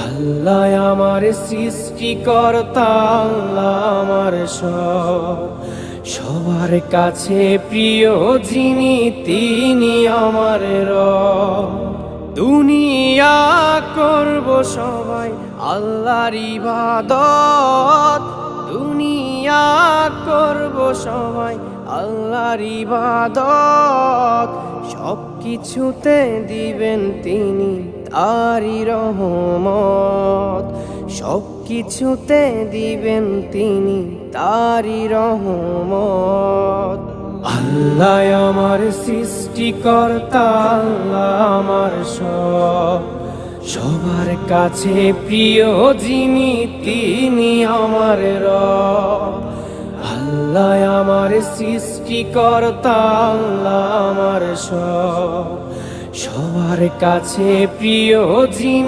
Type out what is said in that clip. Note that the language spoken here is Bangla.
আল্লাহ আমার সৃষ্টিকর্তা, আল্লাহ আমার সব, সবার কাছে প্রিয় যিনি তিনি আমার রব। দুনিয়া করব সবাই আল্লাহর ইবাদত, দুনিয়া করব সবাই আল্লাহর ইবাদত, সব কিছুতে দিবেন তিনি তারই রহমত, সব কিছুতে দিবেন তিনি তারই রহমত। আল্লাহ আমার সৃষ্টিকর্তা, আল্লাহ আমার সব, সবার কাছে প্রিয় যিনি তিনি আমার রব। আল্লাহ আমার সৃষ্টিকর্তা, আল্লাহ আমার সব, সবার কাছে প্রিয় যিনি